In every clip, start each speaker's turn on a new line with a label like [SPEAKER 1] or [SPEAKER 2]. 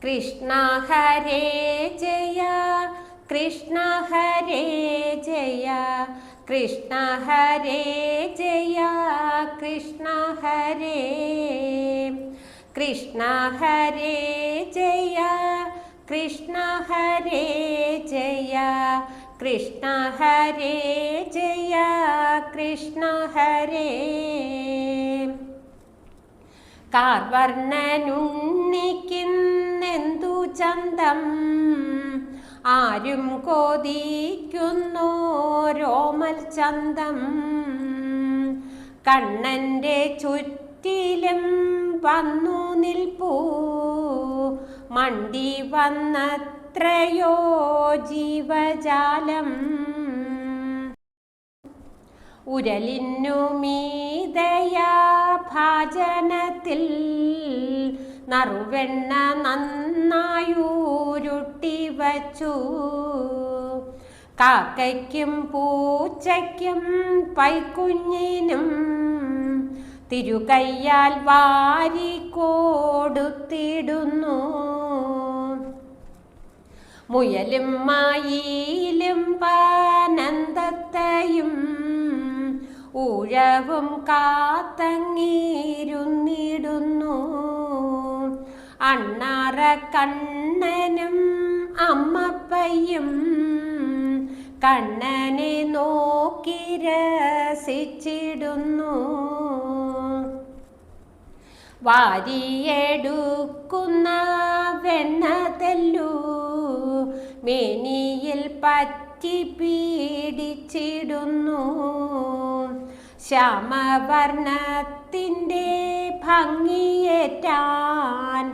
[SPEAKER 1] കൃഷ്ണ ഹരേ ജയ കൃഷ്ണ ഹരേ ജയ കൃഷ്ണ ഹരേ ജയ കൃഷ്ണ ഹരേ കൃഷ്ണ ഹരേ ജയ കൃഷ്ണ ഹരേ ജയ കൃഷ്ണ ഹരേ ജയ കൃഷ്ണ ഹരേ കാർവർണ്ണനുണ്ണിക്കെന്തു ചന്തം ആരും കൊതിക്കുന്നു രോമൽ ചന്തം കണ്ണൻ്റെ ചുറ്റിലും വന്നു നിൽപ്പൂ മണ്ടി വന്നത്രയോ ജീവജാലം ഉരലിന്നു മീതയാ ഭാജനത്തിൽ നറുവെണ്ണ നന്നായൂരുട്ടി വച്ചു കാക്കയ്ക്കും പൂച്ചയ്ക്കും പൈക്കുഞ്ഞിനും തിരുകയ്യാൽ വാരി കൊടുത്തിടുന്നു മുയലും മായിലും പാനന്ദത്തയും ഊഴവും കാത്തങ്ങിരുന്നിടുന്നു അണ്ണാറ കണ്ണനും അമ്മപ്പയ്യും കണ്ണനെ നോക്കി രസിച്ചിടുന്നു വാരിയെടുക്കുന്ന വെണ്ണ തെല്ലു മേനിയിൽ പറ്റി പീഡിച്ചിടുന്നു ശ്യാമവർണ്ണത്തിൻ്റെ ഭംഗിയേറ്റാൻ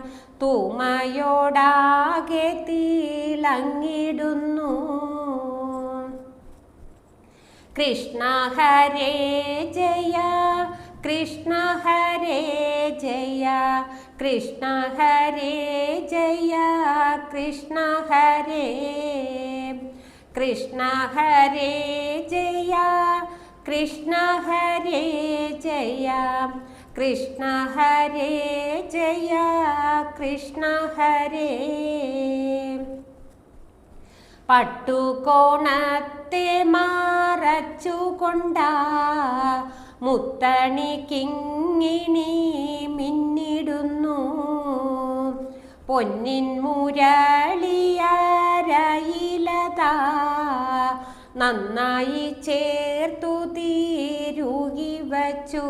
[SPEAKER 1] തൂമയോടാകെ തിളങ്ങിടുന്നു കൃഷ്ണ ഹരേ ജയ കൃഷ്ണ ഹരേ ജയ കൃഷ്ണ ഹരേ ജയ കൃഷ്ണ ഹരേ കൃഷ്ണ ഹരേ ജയ കൃഷ്ണ ഹരേ ജയ കൃഷ്ണ ഹരേ ജയ കൃഷ്ണ ഹരേ പട്ടുകോണത്തെ മറച്ചുകൊണ്ട മുത്തണി കിങ്ങിണി മിന്നിടുന്നു പൊന്നിൻ മുരളിയരയിലതാ നന്നായി ചേർത്തു തിരുകി വച്ചു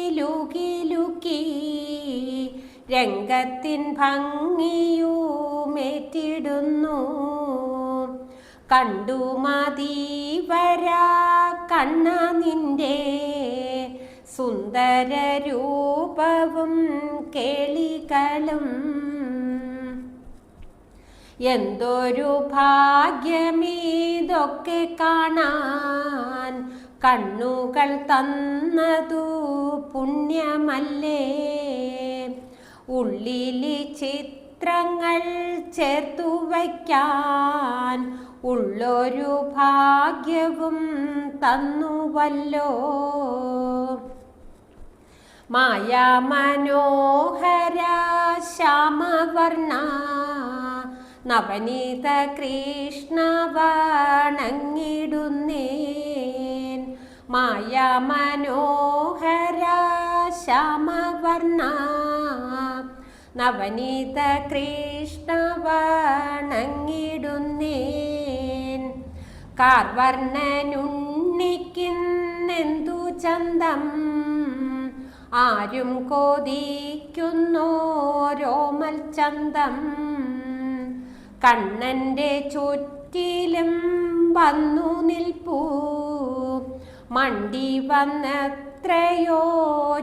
[SPEAKER 1] കുഞ്ഞിച്ചിലമ്പുകിലുകിലുക്കി രംഗത്തിൻ ഭംഗിയുമേറ്റിടുന്നു കണ്ടു മതി വരാ കണ്ണ നിന്റെ സുന്ദര രൂപവും കേളികളും എന്തൊരു ഭാഗ്യമീതൊക്കെ കാണാൻ കണ്ണുകൾ തന്നതു പുണ്യമല്ലേ ഉള്ളിലി ചിത്രങ്ങൾ ചേർത്തു വയ്ക്കാൻ ഉള്ളൊരു ഭാഗ്യവും തന്നുവല്ലോ മായാ മനോഹര ശ്യാമവർണ്ണ നവനീത കൃഷ്ണ വണങ്ങിടുന്നേൻ മായാ മനോഹര ശ്യാമവർണ്ണ നവനീത കൃഷ്ണ വണങ്ങിടുന്നേൻ കാർവർണ്ണനുണ്ണിക്കെന്തു ചന്തം ആരും കൊതിക്കുന്നു രോമൽ ചന്തം കണ്ണൻ്റെ ചുറ്റിലും വന്നു നിൽപ്പൂ മണ്ടി വന്നത്രയോ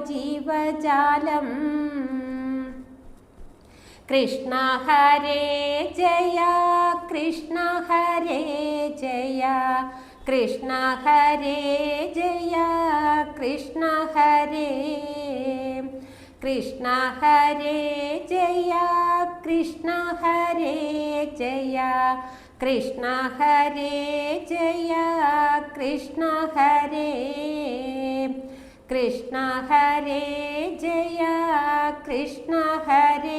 [SPEAKER 1] ജീവജാലം കൃഷ്ണ ഹരേ ജയ കൃഷ്ണ ഹരേ ജയ കൃഷ്ണ ഹരേ ജയ കൃഷ്ണ ഹരേ കൃഷ്ണ ഹരേ ജയ കൃഷ്ണ ഹരേ ജയ കൃഷ്ണ ഹരേ ജയ കൃഷ്ണ ഹരേ കൃഷ്ണ ഹരേ ജയ കൃഷ്ണ ഹരേ